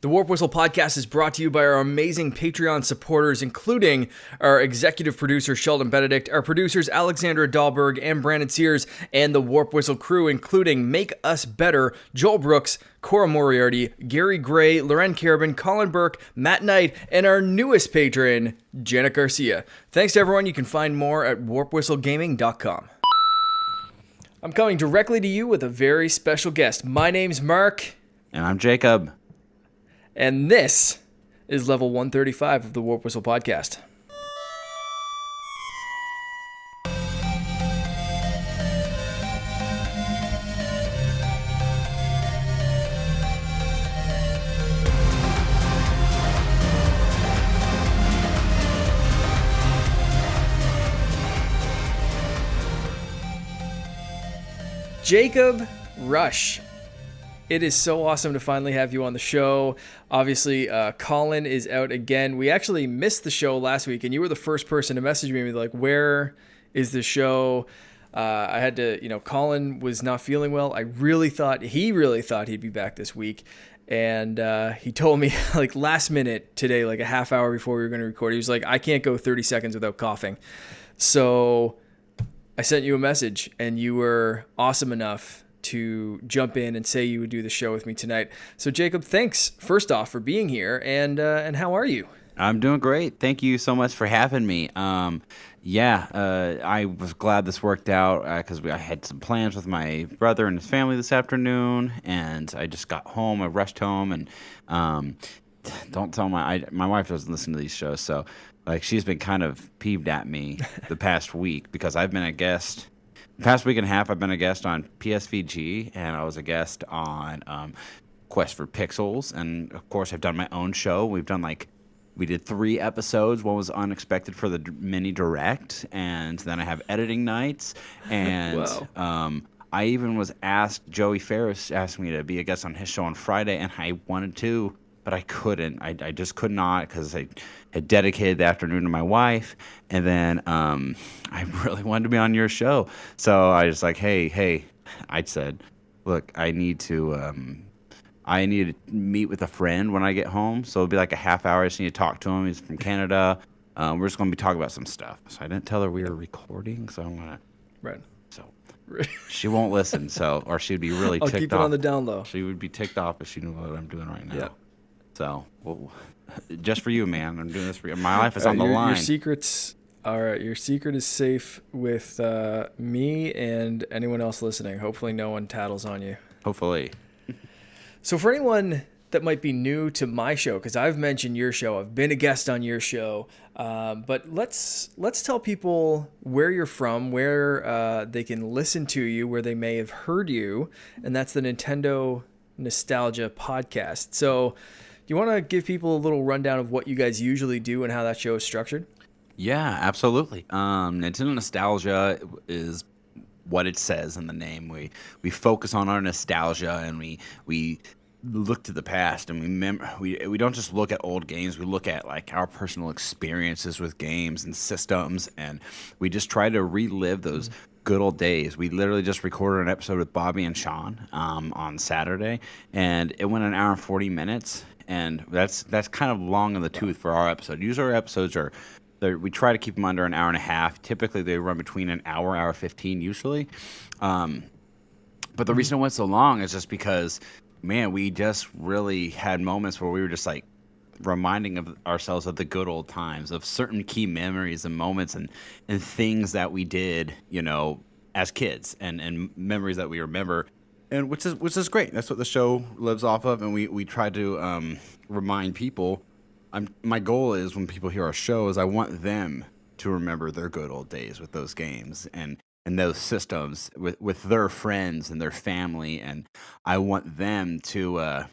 The Warp Whistle podcast is brought to you by our amazing Patreon supporters, including our executive producer, Sheldon, Benedict, our producers, Alexandra, Dahlberg, and Brandon Sears, and the Warp Whistle crew, including Make Us Better, Joel Brooks, Cora Moriarty, Gary Gray, Loren Carabin, Colin Burke, Matt Knight, and our newest patron, Janet Garcia. Thanks to everyone. You can find more at warpwhistlegaming.com. I'm coming directly to you with a very special guest. My name's Mark. And I'm Jacob. And this is level 135 of the Warp Whistle podcast. Jacob Rush. It is so awesome to finally have you on the show. Obviously, Colin is out again. We actually missed the show last week, and you were the first person to message me like, where is the show? I had to, Colin was not feeling well. He really thought he'd be back this week. And he told me like last minute today, like a half hour before we were going to record, he was like, I can't go 30 seconds without coughing. So I sent you a message, and you were awesome enough to jump in and say you would do the show with me tonight. So Jacob, thanks first off for being here, and how are you? I'm doing great. Thank you so much for having me. I was glad this worked out because I had some plans with my brother and his family this afternoon, and I just got home. I rushed home, and don't tell my wife doesn't listen to these shows, so like she's been kind of peeved at me the past week because I've been a guest. The past week and a half, I've been a guest on PSVG, and I was a guest on Quest for Pixels, and of course, I've done my own show. We did 3 episodes. One was unexpected for the mini direct, and then I have editing nights, and wow. I even was asked. Joey Ferris asked me to be a guest on his show on Friday, and I wanted to, but I couldn't. I just could not because I had dedicated the afternoon to my wife, and then I really wanted to be on your show. So I was like, hey, I said, look, I need to meet with a friend when I get home. So it'll be like a half hour. I just need to talk to him. He's from Canada. We're just going to be talking about some stuff. So I didn't tell her we were recording, so I'm going to. Right. So she won't listen, or she'd be really ticked off. I'll keep it on the down low. She would be ticked off if she knew what I'm doing right now. Yeah. So, just for you, man. I'm doing this for you. My life is on the line. Your secret's all right. Your secret is safe with me and anyone else listening. Hopefully, no one tattles on you. Hopefully. So, for anyone that might be new to my show, because I've mentioned your show, I've been a guest on your show, but let's tell people where you're from, where they can listen to you, where they may have heard you, and that's the Nintendo Nostalgia podcast. So, do you want to give people a little rundown of what you guys usually do and how that show is structured? Yeah, absolutely. Nintendo Nostalgia is what it says in the name. We focus on our nostalgia, and we look to the past, and we don't just look at old games. We look at like our personal experiences with games and systems, and we just try to relive those good old days. We literally just recorded an episode with Bobby and Sean on Saturday, and it went an hour and 40 minutes. And that's kind of long in the tooth for our episode. Usually our episodes we try to keep them under an hour and a half. Typically they run between an hour 15 usually. But the reason it went so long is just because, man, we just really had moments where we were just like reminding of ourselves of the good old times, of certain key memories and moments and things that we did, as kids and memories that we remember. And which is great. That's what the show lives off of, and we try to remind people. My goal is when people hear our show is I want them to remember their good old days with those games and those systems with their friends and their family, and I want them to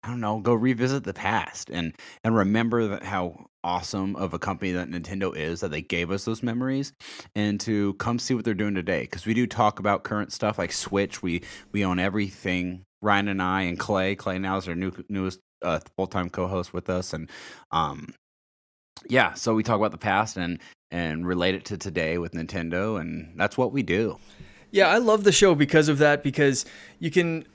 go revisit the past and remember how awesome of a company that Nintendo is, that they gave us those memories, and to come see what they're doing today. Because we do talk about current stuff like Switch. We own everything. Ryan and I and Clay now is our newest full-time co-host with us, and so we talk about the past and relate it to today with Nintendo, and that's what we do. Yeah, I love the show because of that, because you can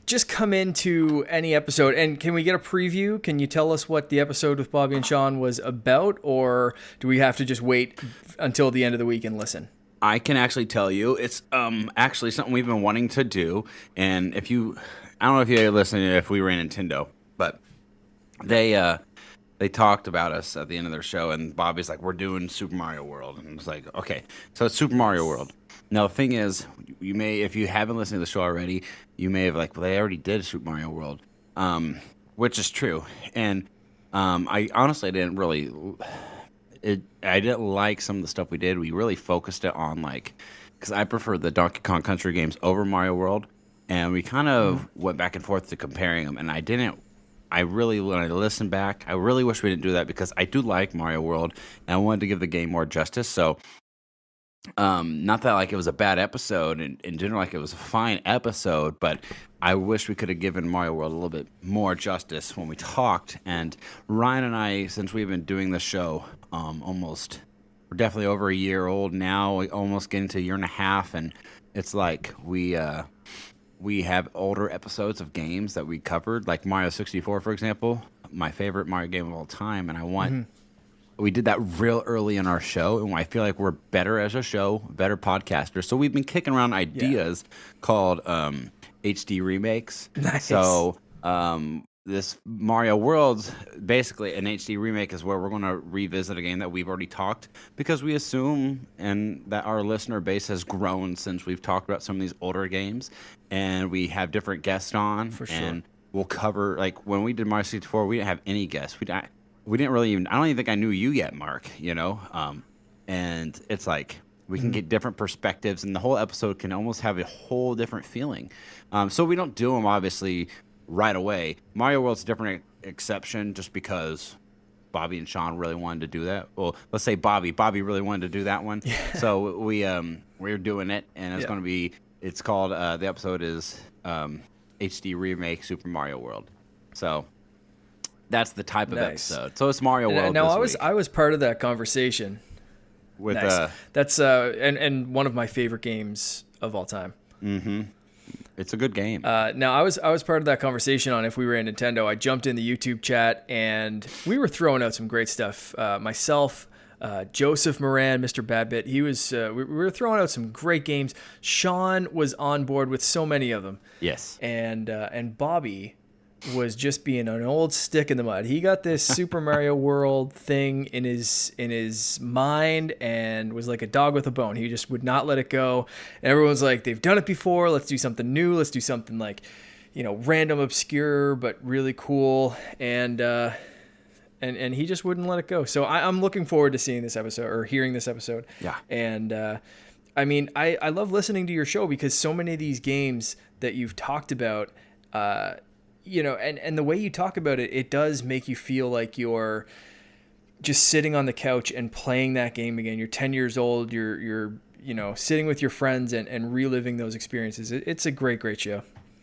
just come into any episode, and can we get a preview? Can you tell us what the episode with Bobby and Sean was about, or do we have to just wait until the end of the week and listen? I can actually tell you. It's actually something we've been wanting to do. And I don't know if you're listening if we ran Nintendo, but they talked about us at the end of their show, and Bobby's like, we're doing Super Mario World. And it's like, okay, so it's Super Mario World. Now, the thing is, you may, if you haven't listened to the show already, you may have like, well, they already did Super Mario World, which is true. And I honestly didn't really... I didn't like some of the stuff we did. We really focused it on because I prefer the Donkey Kong Country games over Mario World, and we kind of went back and forth to comparing them. And when I listened back, I really wish we didn't do that because I do like Mario World, and I wanted to give the game more justice. So, not that it was a bad episode, and in general, it was a fine episode, but I wish we could have given Mario World a little bit more justice when we talked. And Ryan and I, since we've been doing the show, we're definitely over a year old now, almost getting to a year and a half, and it's like we have older episodes of games that we covered, like Mario 64, for example, my favorite Mario game of all time, and I want. We did that real early in our show, and I feel like we're better as a show, better podcasters. So we've been kicking around ideas called HD remakes. Nice. So this Mario World's basically an HD remake is where we're going to revisit a game that we've already talked, because we assume and that our listener base has grown since we've talked about some of these older games, and we have different guests on. For sure. And we'll cover, when we did Mario 64, we didn't have any guests. We didn't really even, I don't even think I knew you yet, Mark, and it's like we can get different perspectives, and the whole episode can almost have a whole different feeling. So we don't do them, obviously, right away. Mario World's a different exception just because Bobby and Sean really wanted to do that. Well, let's say Bobby really wanted to do that one. Yeah. So we're doing it, and it's going to be, it's called, the episode is HD Remake Super Mario World. So that's the type of episode. So it's Mario World. Now this I was part of that conversation. With that's and one of my favorite games of all time. Mm-hmm. It's a good game. Now I was part of that conversation on if we were in Nintendo. I jumped in the YouTube chat and we were throwing out some great stuff. Myself, Joseph Moran, Mr. Badbit, he was. We were throwing out some great games. Sean was on board with so many of them. Yes. And Bobby was just being an old stick in the mud. He got this Super Mario World thing in his mind and was like a dog with a bone. He just would not let it go. And everyone's like, they've done it before. Let's do something new. Let's do something random, obscure, but really cool. And he just wouldn't let it go. So I'm looking forward to seeing this episode or hearing this episode. Yeah. And I love listening to your show because so many of these games that you've talked about, and the way you talk about it, it does make you feel like you're just sitting on the couch and playing that game again. You're 10 years old. You're sitting with your friends and reliving those experiences. It's a great, great show.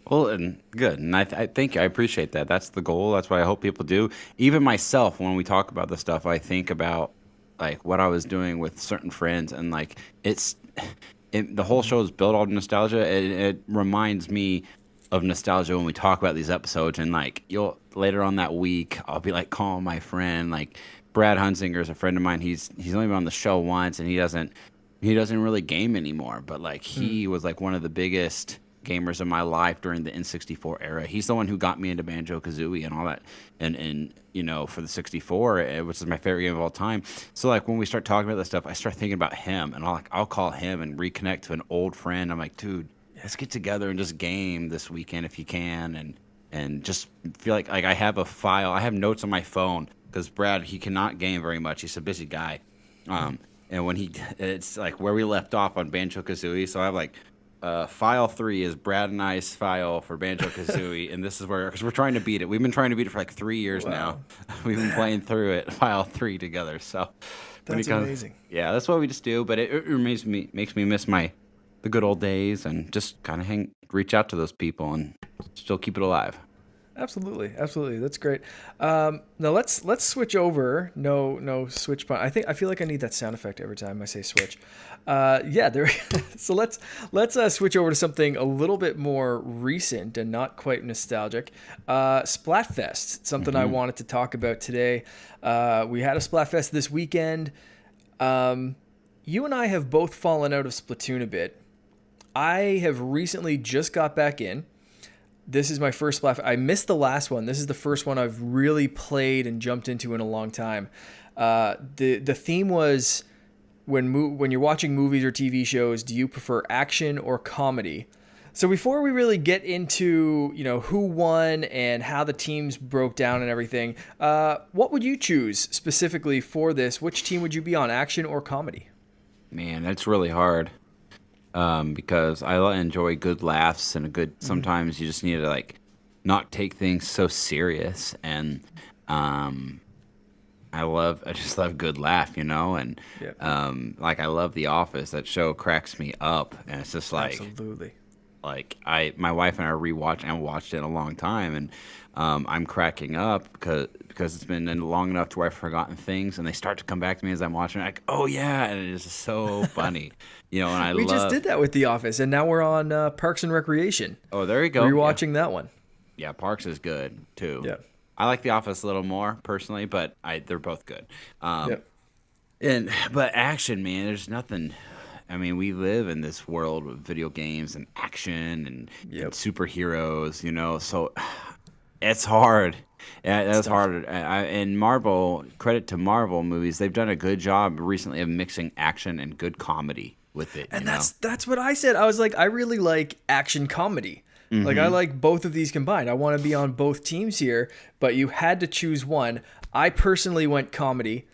Well, and good. And I think I appreciate that. That's the goal. That's what I hope people do. Even myself, when we talk about this stuff, I think about what I was doing with certain friends, and the whole show is built on nostalgia. It reminds me of nostalgia when we talk about these episodes, and you'll later on that week I'll be calling my friend Brad Hunsinger is a friend of mine. He's only been on the show once, and he doesn't really game anymore, but he was one of the biggest gamers in my life during the N64 era. He's the one who got me into Banjo-Kazooie and all that, and for the 64, which is my favorite game of all time. So when we start talking about this stuff, I start thinking about him, and I'll call him and reconnect to an old friend. I'm like, dude, let's get together and just game this weekend if you can, and just feel like I have a file. I have notes on my phone because Brad, he cannot game very much. He's a busy guy. And when it's where we left off on Banjo-Kazooie. So I have file 3 is Brad and I's file for Banjo-Kazooie, and this is because we're trying to beat it. We've been trying to beat it for 3 years now. We've been playing through it, file 3 together. So that's amazing. Yeah, that's what we just do. But it makes me miss the good old days, and just kind of reach out to those people and still keep it alive. Absolutely, absolutely. That's great. Now let's switch over. No switch point. I feel like I need that sound effect every time I say switch. Yeah, there. So let's switch over to something a little bit more recent and not quite nostalgic. Splatfest, something I wanted to talk about today. We had a Splatfest this weekend. You and I have both fallen out of Splatoon a bit. I have recently just got back in. This is my first Splatfest. I missed the last one. This is the first one I've really played and jumped into in a long time. The theme was when you're watching movies or TV shows, do you prefer action or comedy? So before we really get into who won and how the teams broke down and everything, what would you choose specifically for this? Which team would you be on, action or comedy? Man, that's really hard. Because I enjoy good laughs and a good. Sometimes you just need to not take things so serious, and I just love good laugh, and Yeah. I love The Office. That show cracks me up, and it's just Absolutely. My wife and I are rewatching. I watched it in a long time, and I'm cracking up because it's been long enough to where I've forgotten things, and they start to come back to me as I'm watching. Like, oh yeah, and it is just so funny, And We just did that with The Office, and now we're on Parks and Recreation. Oh, there you go. We're watching that one. Yeah, Parks is good too. Yeah. I like The Office a little more personally, but they're both good. Yep. But action, man, there's nothing. I mean, we live in this world with video games and action and superheroes, so it's hard. Yeah, that's hard. And Marvel, credit to Marvel movies, they've done a good job recently of mixing action and good comedy with it. And that's what I said. I was like, I really like action comedy. Like, I like both of these combined. I want to be on both teams here, but you had to choose one. I personally went comedy.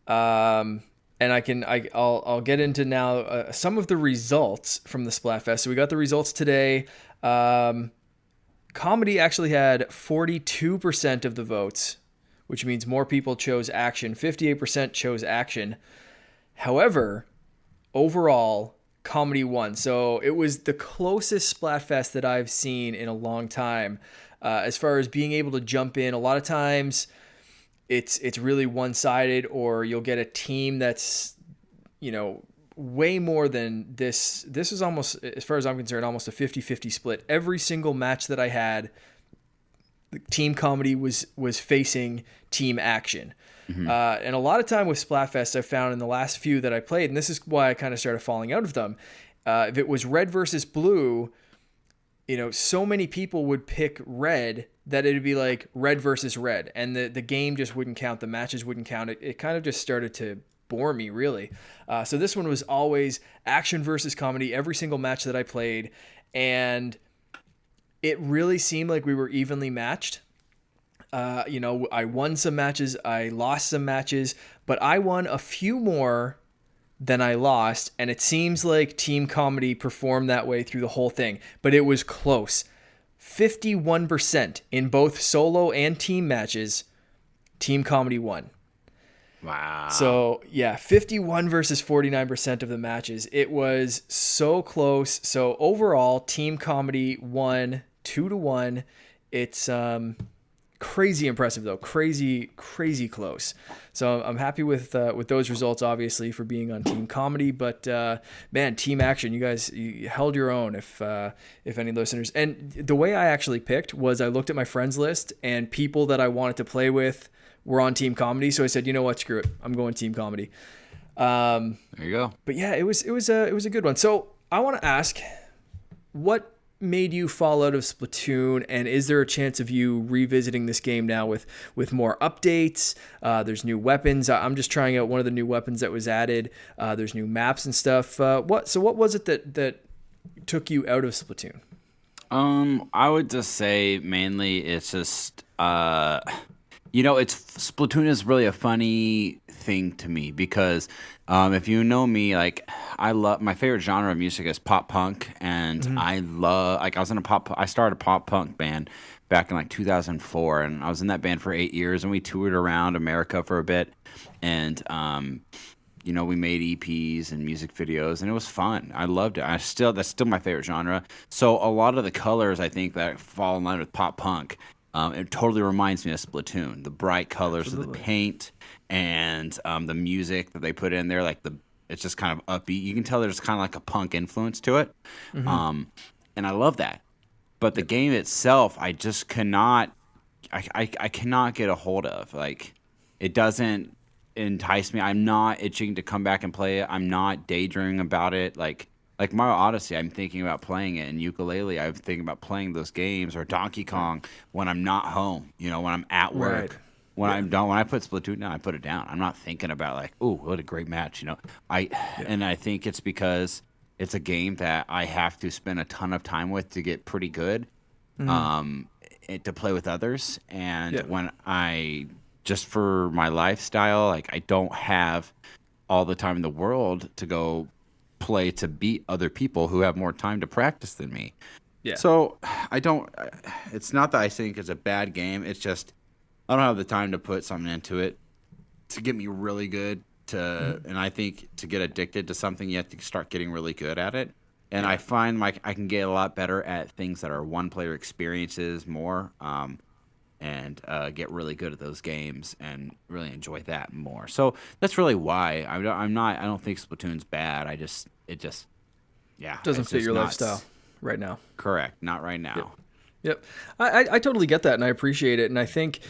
And I'll get into now some of the results from the Splatfest. So we got the results today. Comedy actually had 42% of the votes, which means more people chose action. 58% chose action. However, overall, comedy won. So it was the closest Splatfest that I've seen in a long time. As far as being able to jump in, a lot of times it's really one-sided, or you'll get a team that's, way more than this. This is almost, as far as I'm concerned, almost a 50-50 split. Every single match that I had, the team comedy was facing team action. And a lot of time with Splatfest, I've found in the last few that I played, and this is why I kind of started falling out of them, if it was red versus blue, so many people would pick red that it'd be like red versus red, and the game just wouldn't count, the matches wouldn't count. It kind of just started to bore me, really. So this one was always action versus comedy every single match that I played, and it really seemed like we were evenly matched. I won some matches, I lost some matches, but I won a few more than I lost, and it seems like team comedy performed that way through the whole thing, but it was close. 51% in both solo and team matches, team comedy won. Wow. So, yeah, 51 versus 49% of the matches. It was so close. So, overall, team comedy won 2-1. It's crazy impressive, though. Crazy close. So, I'm happy with those results, obviously, for being on team comedy. But, man, team action, you held your own, if any listeners. And the way I actually picked was I looked at my friends list, and people that I wanted to play with were on team comedy, so I said, you know what, screw it, I'm going team comedy. There you go. But yeah, it was a good one. So I want to ask, what made you fall out of Splatoon, and is there a chance of you revisiting this game now with more updates? There's new weapons. I'm just trying out one of the new weapons that was added. There's new maps and stuff. What was it that took you out of Splatoon? I would just say mainly it's just Splatoon is really a funny thing to me because if you know me, I love, my favorite genre of music is pop punk, and I love, I started a pop punk band back in 2004, and I was in that band for 8 years, and we toured around America for a bit, and we made EPs and music videos, and it was fun. I loved it. That's still my favorite genre. So a lot of the colors I think that fall in line with pop punk, it totally reminds me of Splatoon. The bright colors of the paint and the music that they put in there, it's just kind of upbeat. You can tell there's kind of like a punk influence to it, and I love that. But the game itself, I just cannot. I cannot get a hold of. Like, it doesn't entice me. I'm not itching to come back and play it. I'm not daydreaming about it. Like Mario Odyssey, I'm thinking about playing it. And Ukulele, I'm thinking about playing those games. Or Donkey Kong when I'm not home. When I'm at work. Right. When I'm done, when I put Splatoon down, I put it down. I'm not thinking about like, oh, what a great match. And I think it's because it's a game that I have to spend a ton of time with to get pretty good. To play with others, and when I just for my lifestyle, like I don't have all the time in the world to go play to beat other people who have more time to practice than me. Yeah. So I don't. It's not that I think it's a bad game. It's just I don't have the time to put something into it to get me really good. And I think to get addicted to something, you have to start getting really good at it. And I find like I can get a lot better at things that are one-player experiences more, and get really good at those games and really enjoy that more. So that's really why I don't think Splatoon's bad. It just doesn't fit your lifestyle right now. Correct, not right now. Yep. I totally get that, and I appreciate it. And I think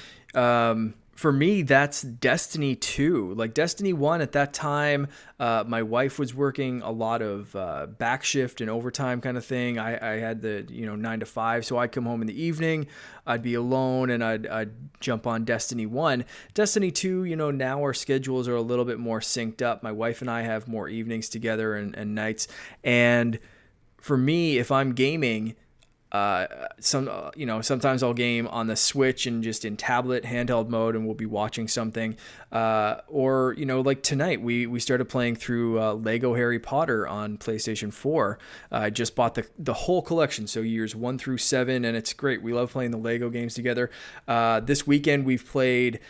for me, that's Destiny 2. Like Destiny 1 at that time, my wife was working a lot of back shift and overtime kind of thing. I had the 9 to 5, so I'd come home in the evening, I'd be alone, and I'd jump on Destiny 1. Destiny 2, now our schedules are a little bit more synced up. My wife and I have more evenings together and nights. And for me, if I'm gaming, sometimes I'll game on the Switch and just in tablet handheld mode, and we'll be watching something. Or like tonight, we started playing through Lego Harry Potter on PlayStation 4. I just bought the whole collection, so years 1 through 7, and it's great. We love playing the Lego games together. This weekend we've played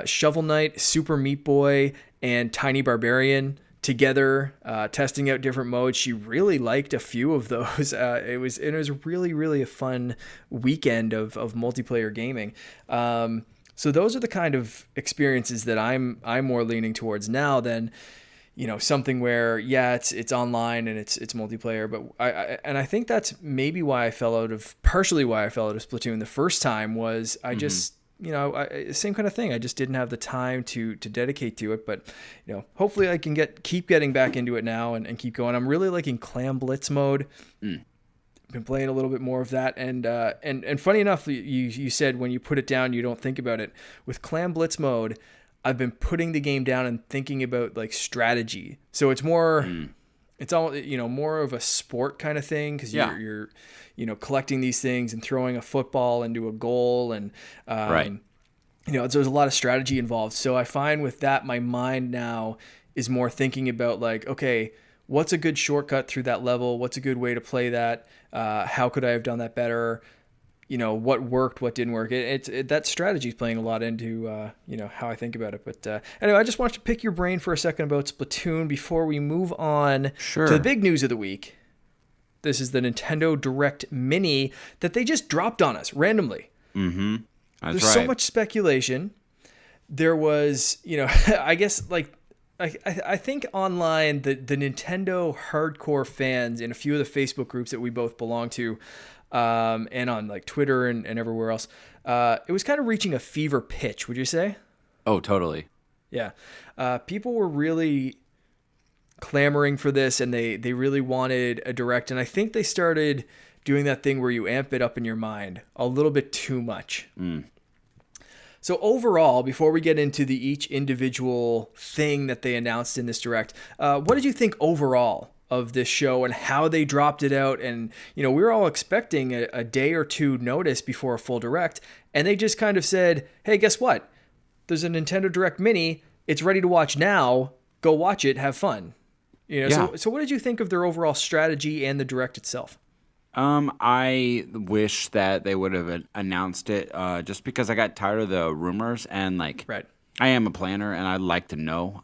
Shovel Knight, Super Meat Boy, and Tiny Barbarian together, testing out different modes. She really liked a few of those. It was really, really a fun weekend of multiplayer gaming. So those are the kind of experiences that I'm more leaning towards now than, something where, it's online and it's multiplayer. But I think that's maybe partially why I fell out of Splatoon the first time was I just, same kind of thing. I just didn't have the time to dedicate to it, but hopefully I can keep getting back into it now and keep going. I'm really liking Clam Blitz mode. Been playing a little bit more of that, and funny enough, you said when you put it down you don't think about it. With Clam Blitz mode, I've been putting the game down and thinking about like strategy. So it's more. It's all more of a sport kind of thing because you're collecting these things and throwing a football into a goal, and there's a lot of strategy involved. So I find with that my mind now is more thinking about like, okay, what's a good shortcut through that level? What's a good way to play that? How could I have done that better? What worked, what didn't work. That strategy is playing a lot into, how I think about it. But anyway, I just wanted to pick your brain for a second about Splatoon before we move on to the big news of the week. This is the Nintendo Direct Mini that they just dropped on us randomly. Mm-hmm. There's so much speculation. There was, I guess like, I think online the Nintendo hardcore fans in a few of the Facebook groups that we both belong to, and on like Twitter and everywhere else, it was kind of reaching a fever pitch, would you say? Oh, totally. Yeah. People were really clamoring for this, and they really wanted a Direct, and I think they started doing that thing where you amp it up in your mind a little bit too much. So overall, before we get into each individual thing that they announced in this Direct, what did you think overall of this show and how they dropped it out? And, we were all expecting a day or two notice before a full Direct, and they just kind of said, hey, guess what? There's a Nintendo Direct Mini. It's ready to watch now. Go watch it. Have fun. So what did you think of their overall strategy and the Direct itself? I wish that they would have announced it, just because I got tired of the rumors and I am a planner, and I'd like to know.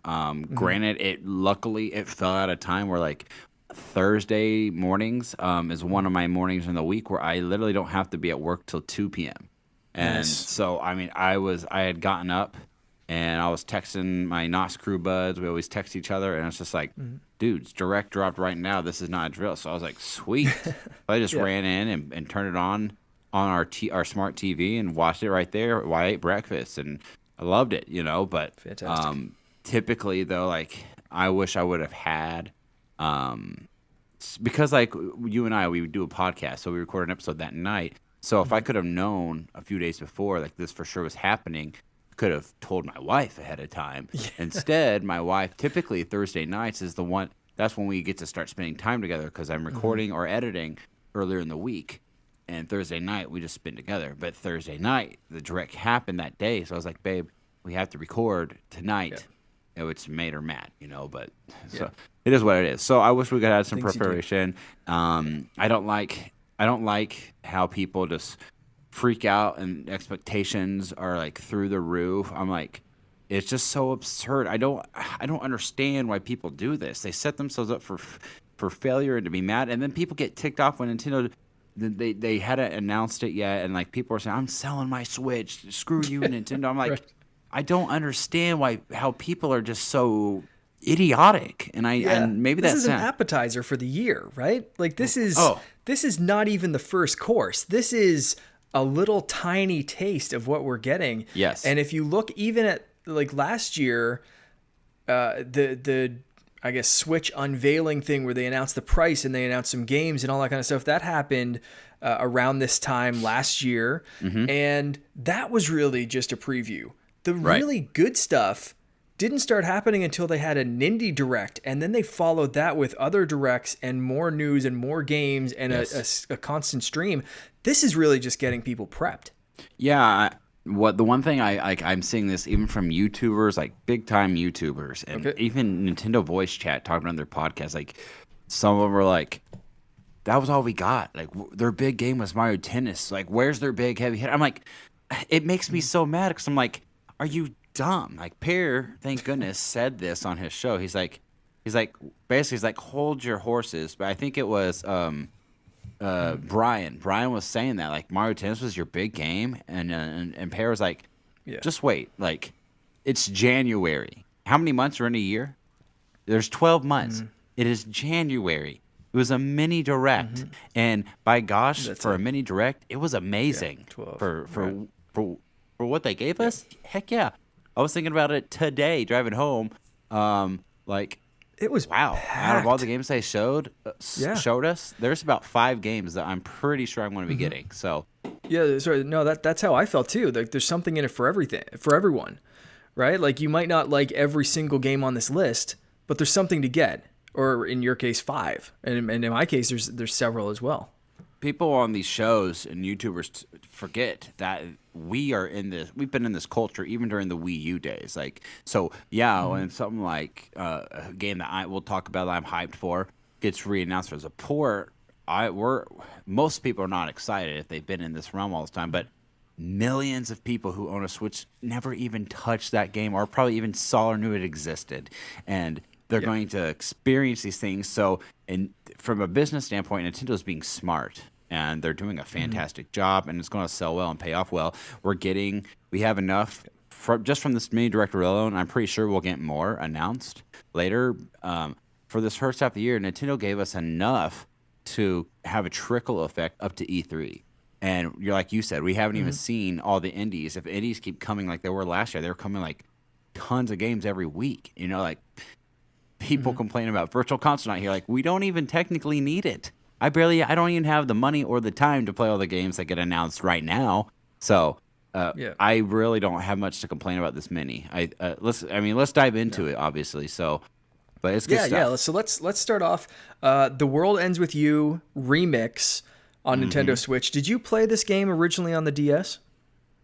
Granted, luckily it fell at a time where like Thursday mornings is one of my mornings in the week where I literally don't have to be at work till 2 p.m. And Nice. so, I mean, I had gotten up and I was texting my NOS crew buds. We always text each other, and it's just like, dudes, direct dropped right now. This is not a drill. So I was like, sweet. I just ran in and turned it on our smart TV and watched it right there while I ate breakfast, and I loved it, But Fantastic. typically though, like I wish I would have had, because like you and I, we would do a podcast, so we recorded an episode that night. So if I could have known a few days before, like this for sure was happening, I could have told my wife ahead of time. Instead, my wife, typically Thursday nights is the one, that's when we get to start spending time together, because I'm recording or editing earlier in the week. And Thursday night, we just spend together. But Thursday night, the direct happened that day. So I was like, babe, we have to record tonight. It's made her mad, But so it is what it is. So I wish we could have some preparation. I don't like how people just freak out and expectations are like through the roof. I'm like, it's just so absurd. I don't understand why people do this. They set themselves up for failure and to be mad, and then people get ticked off when Nintendo. They hadn't announced it yet, and like people are saying, "I'm selling my Switch. Screw you, Nintendo." I'm like, Right. I don't understand how people are just so idiotic, and maybe this that's is an appetizer for the year, right? Like this is not even the first course. This is a little tiny taste of what we're getting. Yes. And if you look even at like last year, the I guess Switch unveiling thing where they announced the price and they announced some games and all that kind of stuff, that happened around this time last year. And that was really just a preview. The really good stuff didn't start happening until they had an indie direct, and then they followed that with other directs and more news and more games and a constant stream. This is really just getting people prepped. Yeah. The one thing I'm seeing this even from YouTubers, like big time YouTubers, and even Nintendo voice chat talking on their podcast, like some of them were like, that was all we got. Like their big game was Mario Tennis. Like where's their big heavy hit? I'm like, it makes me so mad because I'm like, are you dumb? Like Pear, thank goodness, said this on his show. He's like, basically he's like, hold your horses. But I think it was Brian. Brian was saying that like Mario Tennis was your big game, and Pear was like, just wait, like it's January. How many months are in a year? There's 12 months. It is January. It was a mini direct, and by gosh, for a mini direct, it was amazing. 12. For what they gave us. Heck yeah! I was thinking about it today driving home. Like it was packed. Out of all the games they showed us, there's about 5 games that I'm pretty sure I'm going to be getting. So that's how I felt too. Like there's something in it for everyone, right? Like you might not like every single game on this list, but there's something to get. Or in your case, 5, and in my case, there's several as well. People on these shows and YouTubers forget that we've been in this culture even during the Wii U days. Like, so when something like a game that we'll talk about that I'm hyped for gets re-announced as a port, most people are not excited if they've been in this realm all this time, but millions of people who own a Switch never even touched that game or probably even saw or knew it existed. And they're going to experience these things. So, from a business standpoint, Nintendo's being smart, and they're doing a fantastic job, and it's going to sell well and pay off well. We have enough just from this mini director alone. I'm pretty sure we'll get more announced later. For this first half of the year, Nintendo gave us enough to have a trickle effect up to E3. And like you said, we haven't even seen all the indies. If indies keep coming like they were last year, they were coming like tons of games every week. Like people complain about Virtual Console not here. Like we don't even technically need it. I don't even have the money or the time to play all the games that get announced right now. So I really don't have much to complain about this mini. Let's dive into it, obviously. So, but it's good stuff. Yeah. So let's start off. The World Ends With You remix on Nintendo Switch. Did you play this game originally on the DS?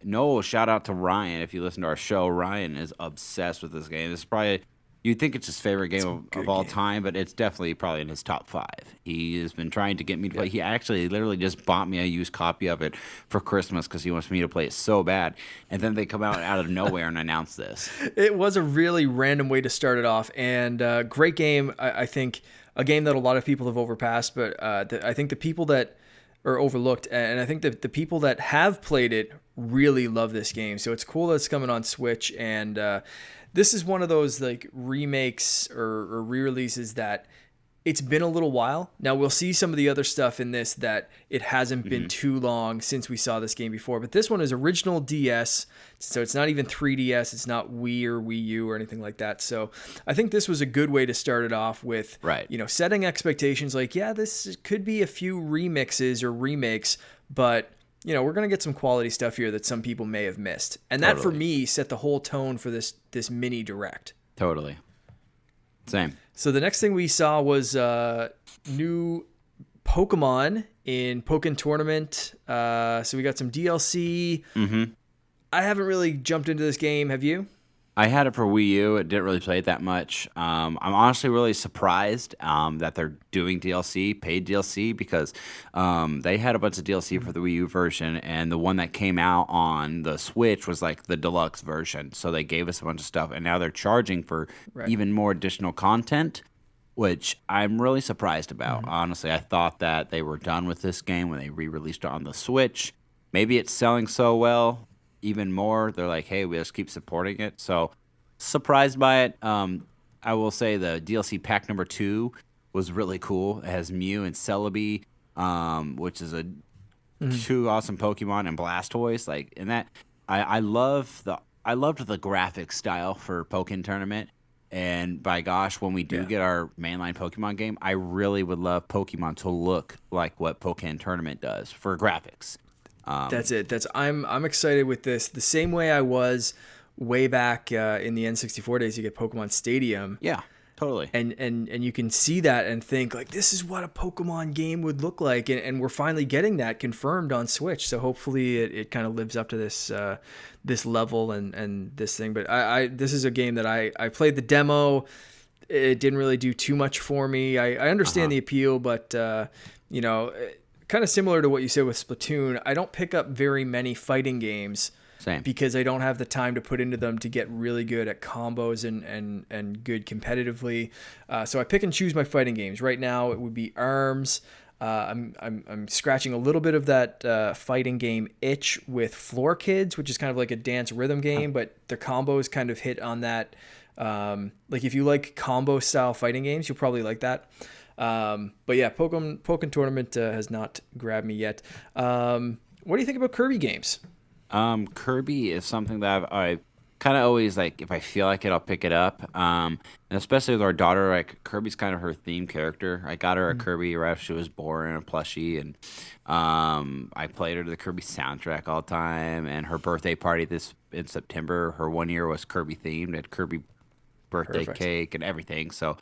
No, shout out to Ryan. If you listen to our show, Ryan is obsessed with this game. This is probably You'd think it's his favorite game of all game. time, but it's definitely probably in his top 5. He has been trying to get me to play. He actually literally just bought me a used copy of it for Christmas because he wants me to play it so bad. And then they come out of nowhere and announce this. It was a really random way to start it off, and great game. I think a game that a lot of people have overpassed, but I think the people that are overlooked, and I think that the people that have played it really love this game. So it's cool that it's coming on Switch, and this is one of those like remakes or re-releases that it's been a little while. Now we'll see some of the other stuff in this that it hasn't been too long since we saw this game before, but this one is original DS, so it's not even 3DS, it's not Wii or Wii U or anything like that. So I think this was a good way to start it off with, setting expectations like, yeah, this could be a few remixes or remakes, but we're going to get some quality stuff here that some people may have missed. And that for me set the whole tone for this mini direct. Totally. Same. So the next thing we saw was new Pokemon in Pokken Tournament. So we got some DLC. I haven't really jumped into this game. Have you? I had it for Wii U. It didn't really play it that much. I'm honestly really surprised that they're doing DLC, paid DLC, because they had a bunch of DLC for the Wii U version, and the one that came out on the Switch was like the deluxe version. So they gave us a bunch of stuff, and now they're charging for even more additional content, which I'm really surprised about. Honestly, I thought that they were done with this game when they re-released it on the Switch. Maybe it's selling so well. Even more, they're like, hey, we just keep supporting it. So surprised by it. I will say the DLC pack number 2 was really cool. It has Mew and Celebi, which is two awesome Pokemon, and Blastoise. Like, and that I loved the graphic style for Pokken Tournament. And by gosh, when we do get our mainline Pokemon game, I really would love Pokemon to look like what Pokken Tournament does for graphics. That's it. I'm excited with this. The same way I was way back in the N64 days. You get Pokemon Stadium. Yeah, totally. And you can see that and think like, this is what a Pokemon game would look like. And we're finally getting that confirmed on Switch. So hopefully it kind of lives up to this level and this thing. But this is a game that I played the demo. It didn't really do too much for me. I understand the appeal, but kind of similar to what you said with Splatoon, I don't pick up very many fighting games. Same. Because I don't have the time to put into them to get really good at combos and good competitively. So I pick and choose my fighting games. Right now it would be ARMS. I'm scratching a little bit of that fighting game itch with Floor Kids, which is kind of like a dance rhythm game, but the combos kind of hit on that. Like if you like combo style fighting games, you'll probably like that. But yeah, Pokken Tournament has not grabbed me yet. What do you think about Kirby games? Kirby is something that I kind of always like. If I feel like it, I'll pick it up. And especially with our daughter, like Kirby's kind of her theme character. I got her a Kirby right after she was born, a plushie, and I played her the Kirby soundtrack all the time. And her birthday party in September, her 1 year was Kirby themed. It had Kirby birthday cake and everything. So,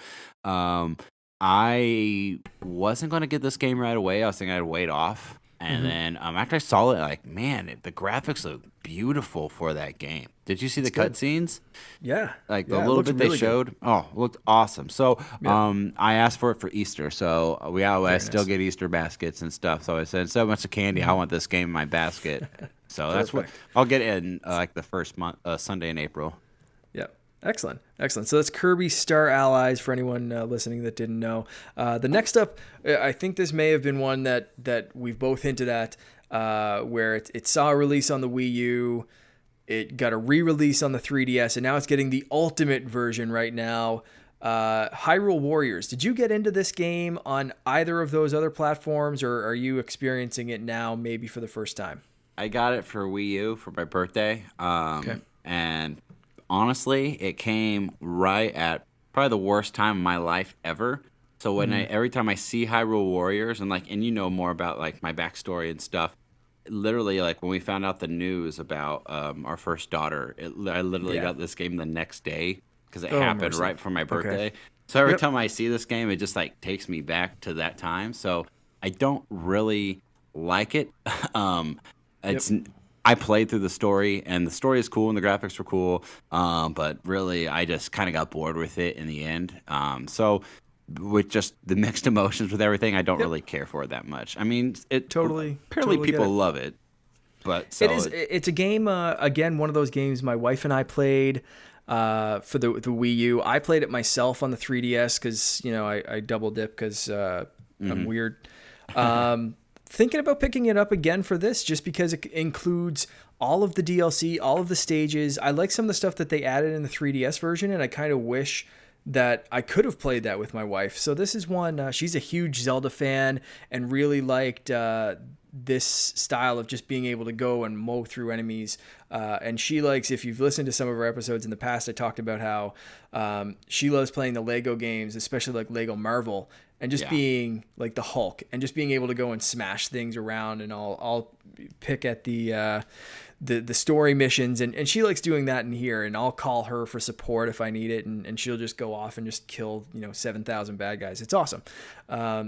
I wasn't going to get this game right away. I was thinking I'd wait off. And then after I saw it, like, man, the graphics look beautiful for that game. Did you see the cutscenes? Yeah. Like the little bit they showed? Good. Oh, looked awesome. So I asked for it for Easter. So I still get Easter baskets and stuff. So I said, instead of a bunch of candy, I want this game in my basket. So that's what I'll get it in like the first Sunday in April. Yeah. Excellent. So that's Kirby Star Allies for anyone listening that didn't know. The next up, I think this may have been one that we've both hinted at, where it saw a release on the Wii U, it got a re-release on the 3DS, and now it's getting the ultimate version right now. Hyrule Warriors. Did you get into this game on either of those other platforms, or are you experiencing it now maybe for the first time? I got it for Wii U for my birthday. And honestly, it came right at probably the worst time of my life ever. So when every time I see Hyrule Warriors and more about like my backstory and stuff, literally like when we found out the news about our first daughter, I literally got this game the next day because it happened right before my birthday. Okay. So every time I see this game, it just like takes me back to that time. So I don't really like it. I played through the story, and the story is cool, and the graphics were cool. But really, I just kind of got bored with it in the end. So with just the mixed emotions with everything, I don't really care for it that much. I mean, apparently people love it, but so it's a game. Again, one of those games my wife and I played for the Wii U. I played it myself on the 3DS because I double dip because I'm weird. Thinking about picking it up again for this just because it includes all of the DLC, all of the stages. I like some of the stuff that they added in the 3DS version, and I kind of wish that I could have played that with my wife. So this is one, she's a huge Zelda fan and really liked this style of just being able to go and mow through enemies. And she likes, if you've listened to some of our episodes in the past, I talked about how she loves playing the Lego games, especially like Lego Marvel, and just being like the Hulk and just being able to go and smash things around. And I'll pick at the story missions, and she likes doing that in here, and I'll call her for support if I need it, and she'll just go off and just kill 7,000 bad guys. It's awesome.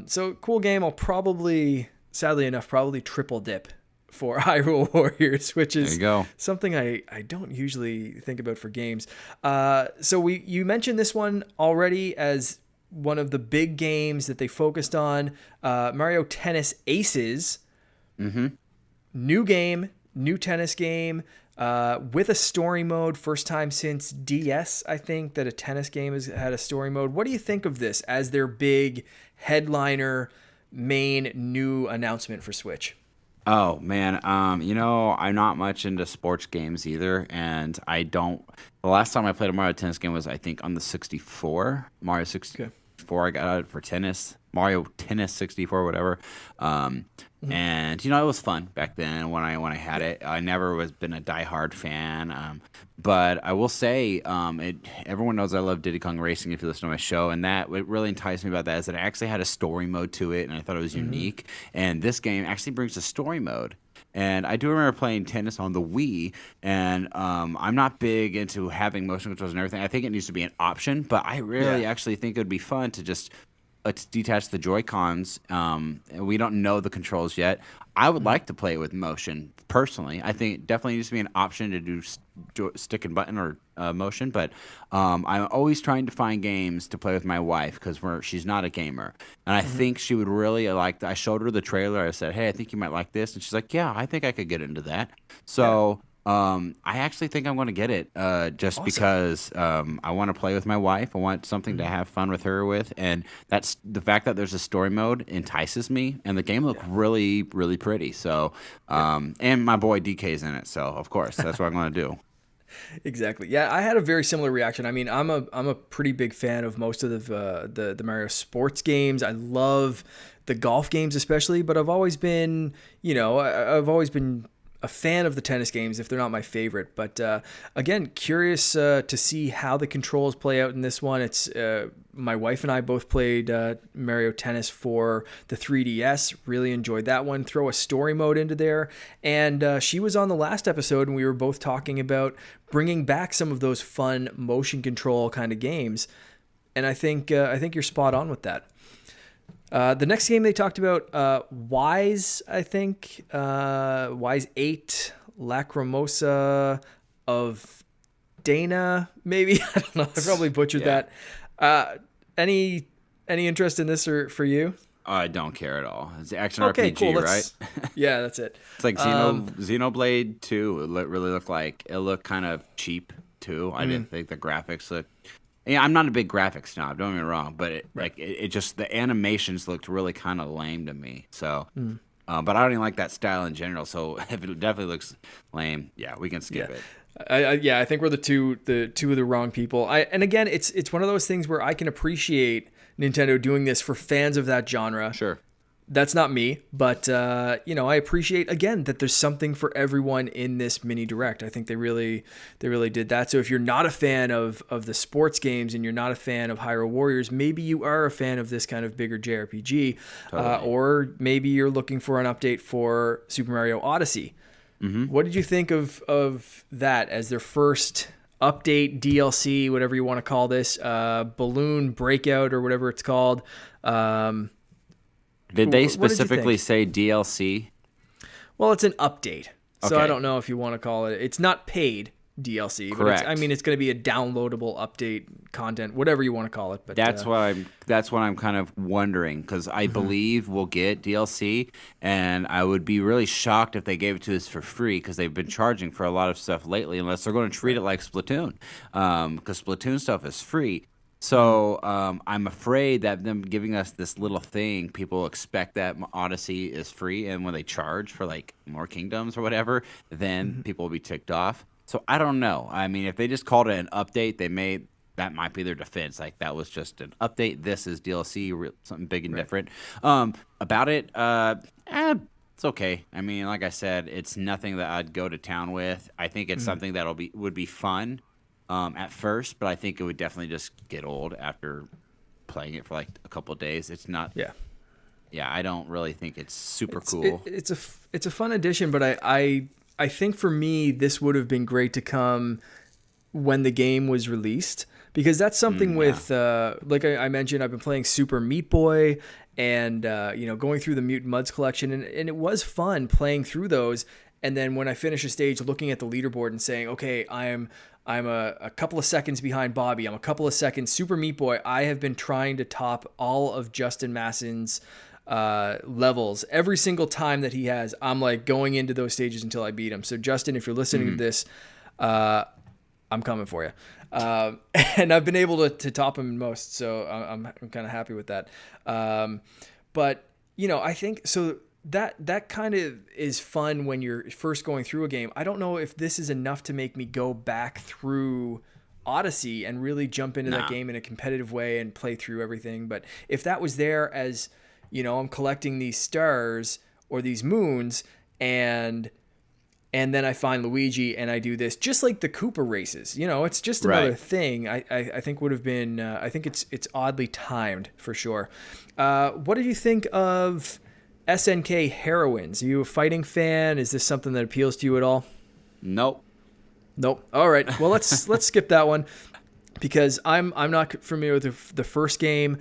So cool game. I'll probably, sadly enough, triple dip for Hyrule Warriors, which is something I don't usually think about for games. So you mentioned this one already as one of the big games that they focused on, Mario Tennis Aces. New game, new tennis game, with a story mode. First time since DS, I think, that a tennis game has had a story mode. What do you think of this as their big headliner main new announcement for Switch? Oh man, I'm not much into sports games either, and the last time I played a Mario Tennis game was, I think, on the 64, Mario 64. I got it for tennis, Mario Tennis 64, whatever. And it was fun back then when I had it. I never was been a diehard fan, but I will say, everyone knows I love Diddy Kong Racing if you listen to my show, and what really enticed me about that is that it actually had a story mode to it, and I thought it was unique. And this game actually brings a story mode. And I do remember playing tennis on the Wii, and I'm not big into having motion controls and everything. I think it needs to be an option, but I really actually think it would be fun to just detach the Joy-Cons. We don't know the controls yet. I would like to play it with motion, personally. I think it definitely needs to be an option to do stick and button or motion, but I'm always trying to find games to play with my wife because she's not a gamer. And I think she would really like I showed her the trailer. I said, hey, I think you might like this. And she's like, yeah, I think I could get into that. So I actually think I'm going to get it just awesome. Because I want to play with my wife. I want something to have fun with her with. And that's the fact that there's a story mode entices me. And the game looked really, really pretty. So, and my boy DK's in it. So, of course, that's what I'm going to do. Exactly. Yeah, I had a very similar reaction. I mean, I'm a pretty big fan of most of the Mario sports games. I love the golf games especially, but I've always been, I've always been a fan of the tennis games if they're not my favorite. But again, curious to see how the controls play out in this one. It's my wife and I both played Mario Tennis for the 3DS. Really enjoyed that one. Throw a story mode into there. And she was on the last episode, and we were both talking about bringing back some of those fun motion control kind of games. And I think you're spot on with that. The next game they talked about, Wise, I think, Wise 8, Lacrimosa of Dana, maybe. I don't know. I probably butchered that. Any interest in this for you? I don't care at all. It's action RPG, cool. Right? Yeah, that's it. It's like Xenoblade 2. It really looked like it looked kind of cheap too. I didn't think the graphics looked. Yeah, I'm not a big graphics snob. Don't get me wrong, but it just the animations looked really kind of lame to me. So, but I don't even like that style in general. So if it definitely looks lame, we can skip it. I think we're the two of the wrong people. And again, it's one of those things where I can appreciate Nintendo doing this for fans of that genre. Sure. That's not me, but I appreciate again that there's something for everyone in this mini direct. I think they really did that. So if you're not a fan of the sports games and you're not a fan of Hyrule Warriors, maybe you are a fan of this kind of bigger JRPG, or maybe you're looking for an update for Super Mario Odyssey. What did you think of that as their first update, DLC, whatever you want to call this, Balloon Breakout or whatever it's called? Did they specifically say DLC? Well, it's an update. So I Okay. don't know if you want to call it. It's not paid DLC, but Correct. it's going to be a downloadable update content, whatever you want to call it. But That's what I'm kind of wondering, because I believe we'll get DLC, and I would be really shocked if they gave it to us for free, because they've been charging for a lot of stuff lately, unless they're going to treat it like Splatoon, because Splatoon stuff is free. So I'm afraid that them giving us this little thing, people expect that Odyssey is free, and when they charge for like more kingdoms or whatever, then people will be ticked off. So I don't know. I mean, if they just called it an update, that might be their defense. Like, that was just an update. This is DLC, something big and different. About it, it's okay. I mean, like I said, it's nothing that I'd go to town with. I think it's something that would be fun at first, but I think it would definitely just get old after playing it for like a couple of days. It's not. Yeah. Yeah, I don't really think it's super cool. It's a fun addition, but I think for me, this would have been great to come when the game was released, because that's something with, like I mentioned, I've been playing Super Meat Boy and, going through the Mutant Muds collection, and it was fun playing through those. And then when I finish a stage, looking at the leaderboard and saying, okay, I'm a couple of seconds behind Bobby. I'm a couple of seconds. Super Meat Boy, I have been trying to top all of Justin Massen's levels every single time that he has. I'm like going into those stages until I beat him. So Justin, if you're listening to this, I'm coming for you. And I've been able to top him in most, so I'm kind of happy with that. But I think so that kind of is fun when you're first going through a game. I don't know if this is enough to make me go back through Odyssey and really jump into that game in a competitive way and play through everything. But if that was there as I'm collecting these stars or these moons, and then I find Luigi and I do this, just like the Koopa races. It's just another thing. I think would have been. I think it's oddly timed for sure. What did you think of SNK Heroines? Are you a fighting fan? Is this something that appeals to you at all? Nope. All right. Well, let's skip that one, because I'm not familiar with the first game.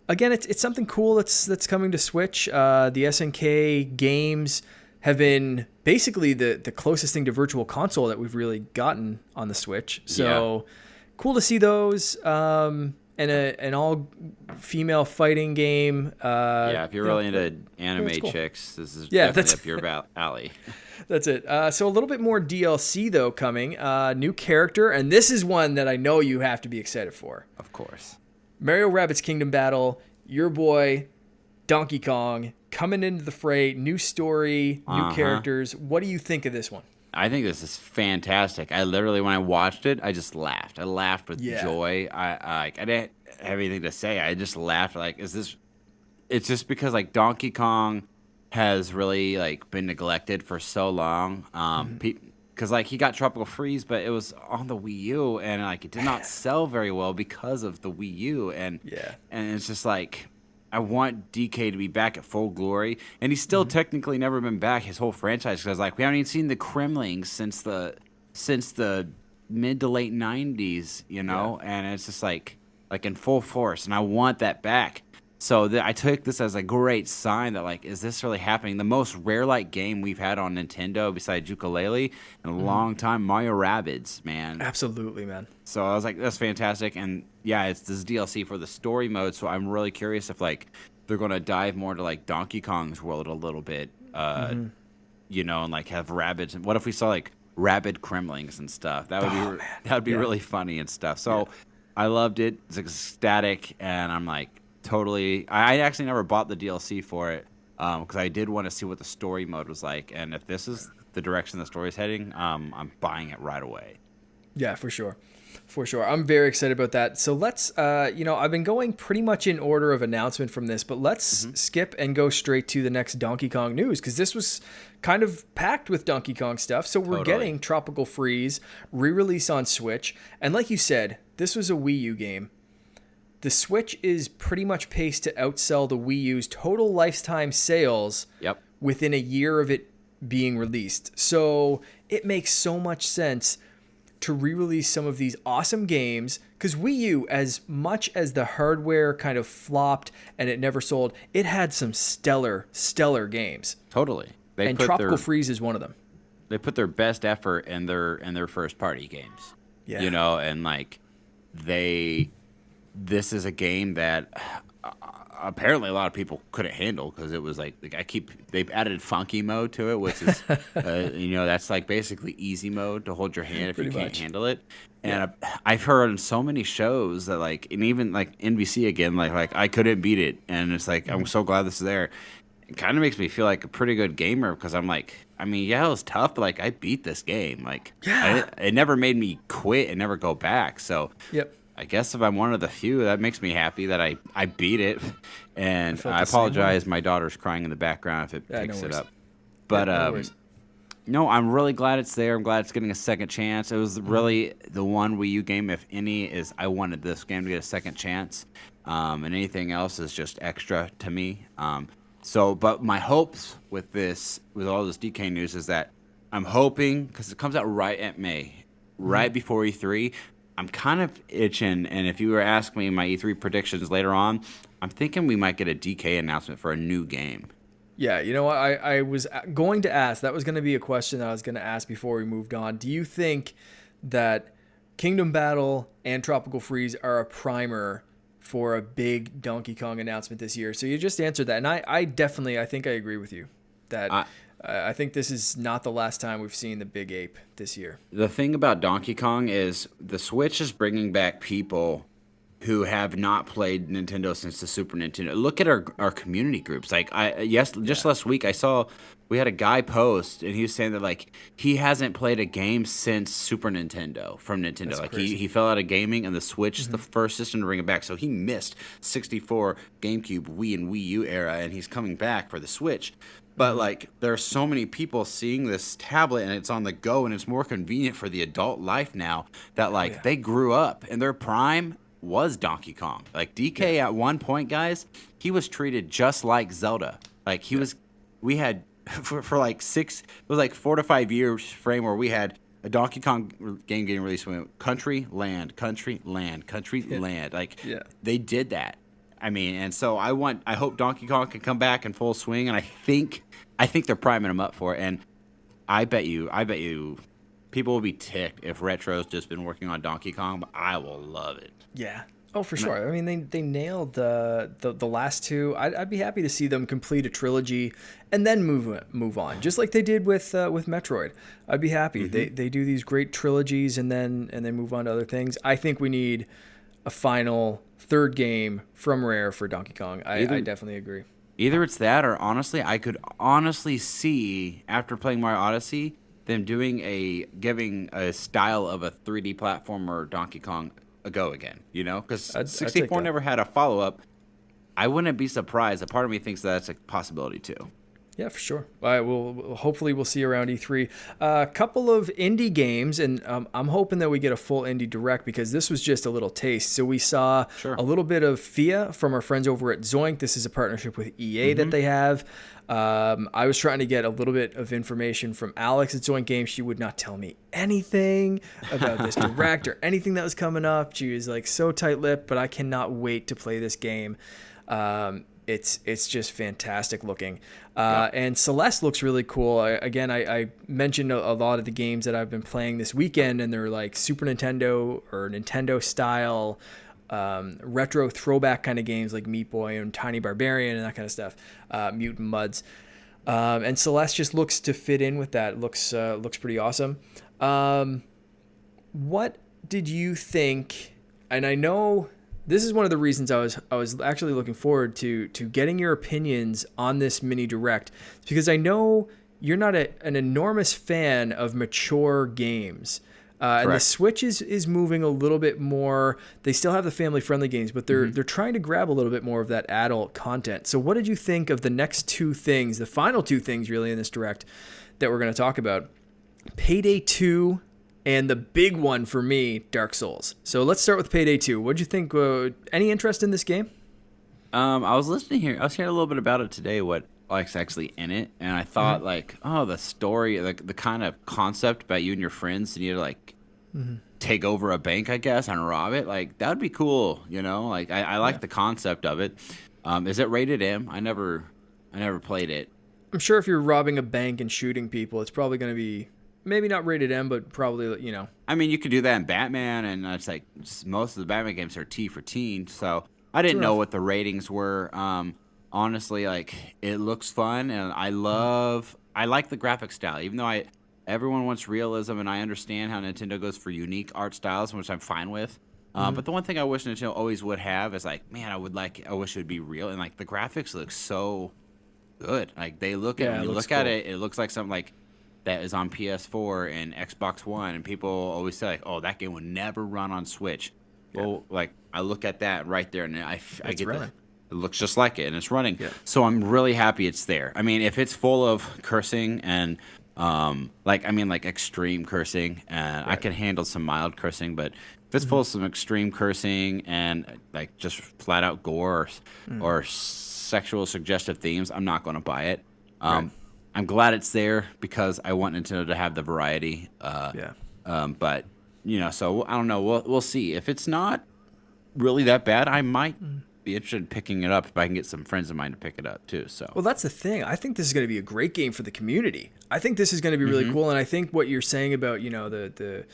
Again, it's something cool that's coming to Switch. The SNK games have been basically the closest thing to Virtual Console that we've really gotten on the Switch. So cool to see those. And an all-female fighting game. If you're really into anime cool. chicks, this is definitely up your alley. That's it. So a little bit more DLC, though, coming. New character, and this is one that I know you have to be excited for. Of course. Mario Rabbids Kingdom Battle, your boy, Donkey Kong, coming into the fray, new story, new characters. What do you think of this one? I think this is fantastic. I literally, when I watched it, I just laughed. I laughed with joy. I didn't have anything to say. I just laughed. Like, is this? It's just because like Donkey Kong has really like been neglected for so long. Because like he got Tropical Freeze, but it was on the Wii U, and like it did not sell very well because of the Wii U. And it's just like, I want DK to be back at full glory, and he's still technically never been back his whole franchise, because like we haven't even seen the Kremlings since the mid to late 90s, and it's just like in full force, and I want that back. So I took this as a great sign that like, is this really happening? The most rare-like game we've had on Nintendo besides Yooka-Laylee in a long time, Mario Rabbids, man. Absolutely, man. So I was like, that's fantastic. And yeah, it's this DLC for the story mode, so I'm really curious if like they're going to dive more to like Donkey Kong's world a little bit, and like have Rabbids. And what if we saw like Rabbid Kremlings and stuff? That would be really funny and stuff. So I loved it. It's ecstatic, and I'm like, totally. I actually never bought the DLC for it because I did want to see what the story mode was like, and if this is the direction the story's heading, I'm buying it right away. Yeah, for sure. I'm very excited about that. So let's, I've been going pretty much in order of announcement from this, but let's skip and go straight to the next Donkey Kong news, because this was kind of packed with Donkey Kong stuff. So we're getting Tropical Freeze re-release on Switch, and like you said, this was a Wii U game. The Switch is pretty much paced to outsell the Wii U's total lifetime sales within a year of it being released. So it makes so much sense to re-release some of these awesome games, because Wii U, as much as the hardware kind of flopped and it never sold, it had some stellar games. Totally. They and put Tropical their Freeze is one of them. they put their best effort in their first party games. Yeah. You know, and like this is a game that apparently a lot of people couldn't handle because it was like they've added funky mode to it, which is that's like basically easy mode to hold your hand if you can't handle it. And I've heard on so many shows that like, and even like NBC again, like I couldn't beat it, and it's like I'm so glad this is there. It kind of makes me feel like a pretty good gamer because I'm like, I mean, yeah, it was tough, but like I beat this game. Like, it never made me quit and never go back. So, I guess if I'm one of the few, that makes me happy that I beat it. And I apologize, my daughter's crying in the background if it picks it up. But no, I'm really glad it's there. I'm glad it's getting a second chance. It was really the one Wii U game, if any, is I wanted this game to get a second chance. And anything else is just extra to me. But my hopes with all this DK news is that I'm hoping, because it comes out right at May, right before E3, I'm kind of itching, and if you were asking me my E3 predictions later on, I'm thinking we might get a DK announcement for a new game. Yeah, you know what? I was going to ask, that was going to be a question that I was going to ask before we moved on. Do you think that Kingdom Battle and Tropical Freeze are a primer for a big Donkey Kong announcement this year? So you just answered that, and I think I agree with you that I think this is not the last time we've seen the big ape this year. The thing about Donkey Kong is the Switch is bringing back people who have not played Nintendo since the Super Nintendo. Look at our community groups. Like last week I saw we had a guy post and he was saying that like he hasn't played a game since Super Nintendo from Nintendo. That's like crazy. He fell out of gaming and the Switch is the first system to bring it back. So he missed 64, GameCube, Wii, and Wii U era, and he's coming back for the Switch. But like there are so many people seeing this tablet and it's on the go and it's more convenient for the adult life now that like they grew up in their prime was Donkey Kong. Like DK at one point, guys, he was treated just like Zelda. Like we had for like 4 to 5 years frame where we had a Donkey Kong game getting released. We went country, land, country, land, country, land. Like they did that. I mean, and so I hope Donkey Kong can come back in full swing, and I think they're priming him up for it. And I bet you people will be ticked if Retro's just been working on Donkey Kong, but I will love it. Yeah. Oh, for sure. I mean, they nailed the last two. I'd be happy to see them complete a trilogy and then move on, just like they did with Metroid. I'd be happy. They do these great trilogies and then move on to other things. I think we need a final third game from Rare for Donkey Kong. I definitely agree. Either it's that, or honestly, I could see after playing Mario Odyssey them giving a style of a 3D platformer Donkey Kong a go again. You know, because 64 never had a follow up. I wouldn't be surprised. A part of me thinks that's a possibility too. Yeah, for sure. Hopefully we'll see around E3. A couple of indie games, and I'm hoping that we get a full indie direct because this was just a little taste. So we saw a little bit of FIA from our friends over at Zoink. This is a partnership with EA that they have. I was trying to get a little bit of information from Alex at Zoink Games. She would not tell me anything about this direct or anything that was coming up. She was like so tight-lipped, but I cannot wait to play this game. It's just fantastic looking. And Celeste looks really cool. I mentioned a lot of the games that I've been playing this weekend, and they're like Super Nintendo or Nintendo style retro throwback kind of games like Meat Boy and Tiny Barbarian and that kind of stuff, Mutant Mudds. And Celeste just looks to fit in with that. Looks pretty awesome. What did you think? And I know this is one of the reasons I was actually looking forward to getting your opinions on this mini direct, because I know you're not an enormous fan of mature games. And the Switch is moving a little bit more. They still have the family-friendly games, but they're trying to grab a little bit more of that adult content. So what did you think of the next two things, the final two things really in this direct that we're going to talk about? Payday 2 and the big one for me, Dark Souls. So let's start with Payday 2. What did you think? Any interest in this game? I was listening here. I was hearing a little bit about it today, what like's actually in it, and I thought the story, like the kind of concept about you and your friends and you like take over a bank, I guess, and rob it. Like that would be cool, you know. Like I like the concept of it. Is it rated M? I never played it. I'm sure if you're robbing a bank and shooting people, it's probably going to be maybe not rated M, but probably, you know. I mean, you could do that in Batman, and it's like most of the Batman games are T for teen, so I didn't know what the ratings were. Honestly, like, it looks fun, and I like the graphic style, even though everyone wants realism, and I understand how Nintendo goes for unique art styles, which I'm fine with. But the one thing I wish Nintendo always would have is like, man, I wish it would be real, and like the graphics look so good. Like they look at when you look at it, it looks like something like that is on PS4 and Xbox One, and people always say like, oh, that game would never run on Switch. Yeah. Well, like I look at that right there, and I get that. It looks just like it, and it's running. Yeah. So I'm really happy it's there. I mean, if it's full of cursing and like extreme cursing, and I can handle some mild cursing, but if it's full of some extreme cursing and like just flat out gore or sexual suggestive themes, I'm not going to buy it. I'm glad it's there because I want Nintendo to have the variety. But you know, so I don't know. We'll see. If it's not really that bad, I might be interested in picking it up if I can get some friends of mine to pick it up too. So, well, that's the thing. I think this is going to be a great game for the community. I think this is going to be really cool, and I think what you're saying about, you know, the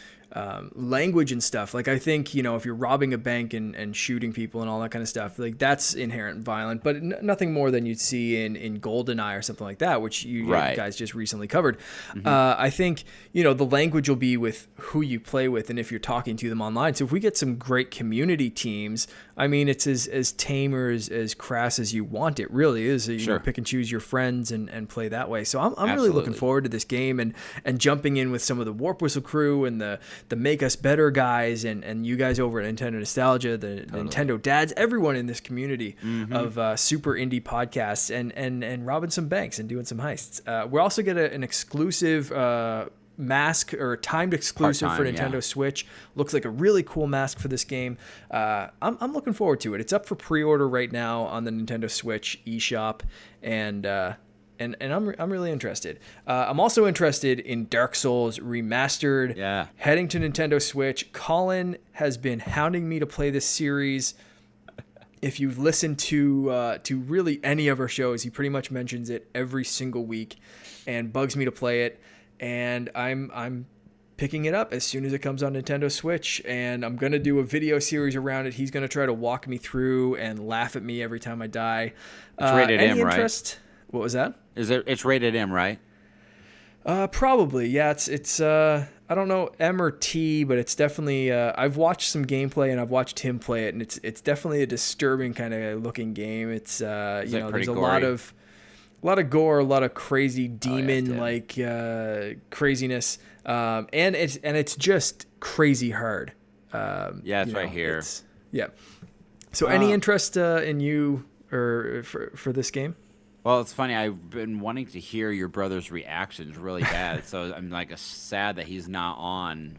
language and stuff, like I think, you know, if you're robbing a bank and shooting people and all that kind of stuff, like that's inherent violent, but nothing more than you'd see in GoldenEye or something like that, which you guys just recently covered. I think, you know, the language will be with who you play with and if you're talking to them online. So if we get some great community teams, I mean, it's as tame or as crass as you want. It really is. You know, pick and choose your friends and play that way. So I'm really looking forward to this game and jumping in with some of the Warp Whistle crew and the Make Us Better guys and you guys over at Nintendo Nostalgia, the Nintendo dads, everyone in this community of super indie podcasts and robbing some banks and doing some heists. We're also get an exclusive mask or timed exclusive for Nintendo Switch. Looks like a really cool mask for this game. I'm looking forward to it. It's up for pre-order right now on the Nintendo Switch eShop, and I'm really interested. I'm also interested in Dark Souls Remastered. Yeah. Heading to Nintendo Switch. Colin has been hounding me to play this series. If you've listened to really any of our shows, he pretty much mentions it every single week and bugs me to play it. And I'm picking it up as soon as it comes on Nintendo Switch, and I'm going to do a video series around it. He's going to try to walk me through and laugh at me every time I die. It's rated M, right? What was that? It's rated M, right? Probably, yeah. It's I don't know M or T, but it's definitely. I've watched some gameplay and I've watched him play it, and it's definitely a disturbing kind of looking game. It's there's a lot of gore, a lot of crazy demon like craziness, and it's just crazy hard. It's right here. So, any interest in you or for this game? Well, it's funny. I've been wanting to hear your brother's reactions really bad, so I'm like sad that he's not on,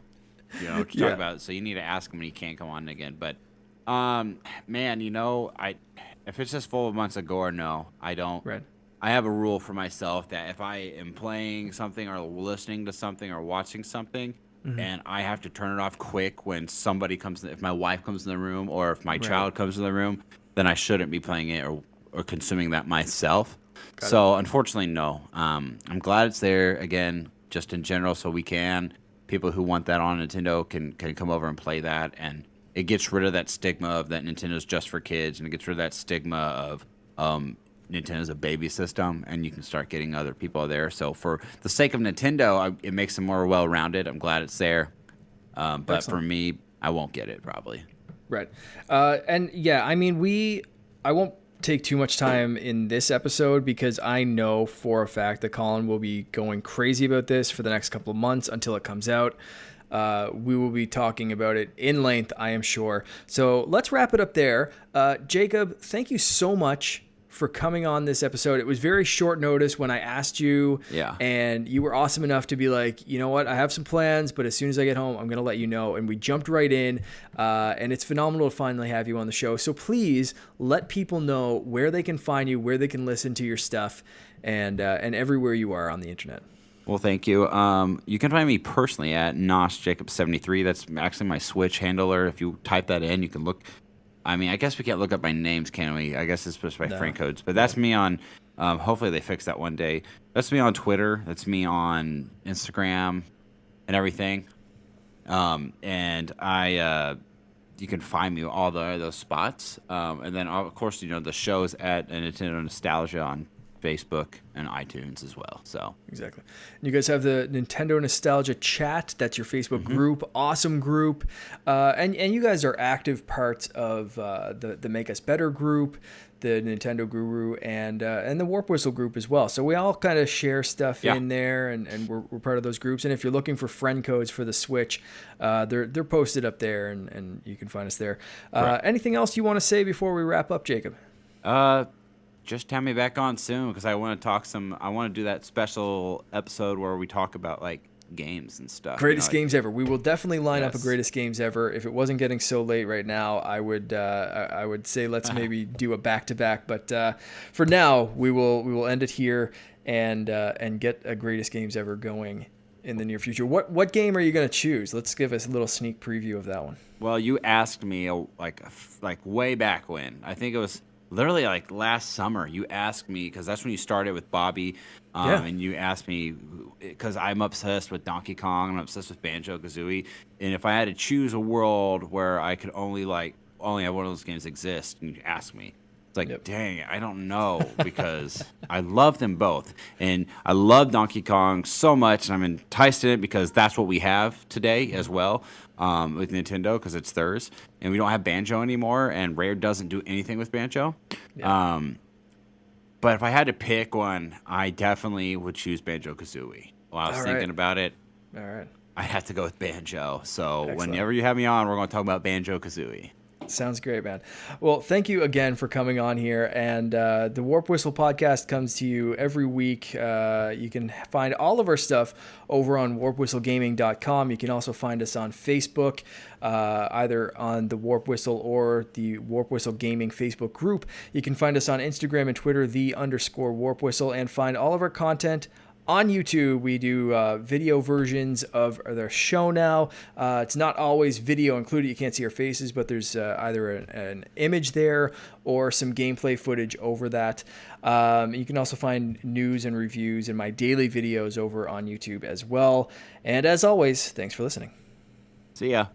you know, to talk about it. So you need to ask him when he can't come on again. But, man, you know, if it's just full of months of gore, no, I don't. Right. I have a rule for myself that if I am playing something or listening to something or watching something, and I have to turn it off quick when somebody comes, if my wife comes in the room or if my child comes in the room, then I shouldn't be playing it or consuming that myself. So unfortunately, no. I'm glad it's there again, just in general, so people who want that on Nintendo can come over and play that, and it gets rid of that stigma of that Nintendo's just for kids, and it gets rid of that stigma of Nintendo's a baby system, and you can start getting other people there. So for the sake of Nintendo, it makes them more well-rounded. I'm glad it's there, but for me, I won't get it probably. Right, and yeah, I mean, I won't take too much time in this episode because I know for a fact that Colin will be going crazy about this for the next couple of months until it comes out. We will be talking about it in length, I am sure. So let's wrap it up there. Jacob, thank you so much for coming on this episode. It was very short notice when I asked you, and you were awesome enough to be like, you know what, I have some plans, but as soon as I get home, I'm going to let you know. And we jumped right in, and it's phenomenal to finally have you on the show. So please let people know where they can find you, where they can listen to your stuff, and everywhere you are on the internet. Well, thank you. You can find me personally at NosJacob73. That's actually my Switch handler. If you type that in, you can look. I mean, I guess we can't look up my names, can we? I guess it's just by friend codes. But that's me on Hopefully they fix that one day. That's me on Twitter. That's me on Instagram and everything. And you can find me all those spots. And then of course, the show's at Nintendo Nostalgia on Facebook and iTunes as well. So exactly. And you guys have the Nintendo Nostalgia chat. That's your Facebook group. Awesome group. And you guys are active parts of the Make Us Better group, the Nintendo Guru, and the Warp Whistle group as well. So we all kind of share stuff in there, and we're part of those groups. And if you're looking for friend codes for the Switch, they're posted up there, and you can find us there. Anything else you want to say before we wrap up, Jacob? Just have me back on soon, because I want to do that special episode where we talk about like games and stuff. Greatest games ever. We will definitely line up a greatest games ever. If it wasn't getting so late right now, I would say let's maybe do a back-to-back. But for now, we will end it here and get a greatest games ever going in the near future. What game are you going to choose? Let's give us a little sneak preview of that one. Well, you asked me like way back when. I think it was literally like last summer. You asked me, because that's when you started with Bobby, and you asked me, because I'm obsessed with Donkey Kong, I'm obsessed with Banjo-Kazooie, and if I had to choose a world where I could only have one of those games exist, and you asked me, it's like, dang, I don't know, because I love them both, and I love Donkey Kong so much, and I'm enticed in it because that's what we have today as well. With Nintendo, because it's theirs, and we don't have Banjo anymore, and Rare doesn't do anything with Banjo. But if I had to pick one, I definitely would choose Banjo-Kazooie. While I was thinking about it, I have to go with Banjo. So whenever you have me on, we're going to talk about Banjo-Kazooie. Sounds great, man. Well, thank you again for coming on here. And the Warp Whistle podcast comes to you every week. You can find all of our stuff over on warpwhistlegaming.com. You can also find us on Facebook, either on the Warp Whistle or the Warp Whistle Gaming Facebook group. You can find us on Instagram and Twitter, _Warp Whistle, and find all of our content on YouTube. We do video versions of the show now. It's not always video included. You can't see our faces, but there's either an image there or some gameplay footage over that. You can also find news and reviews and my daily videos over on YouTube as well. And as always, thanks for listening. See ya.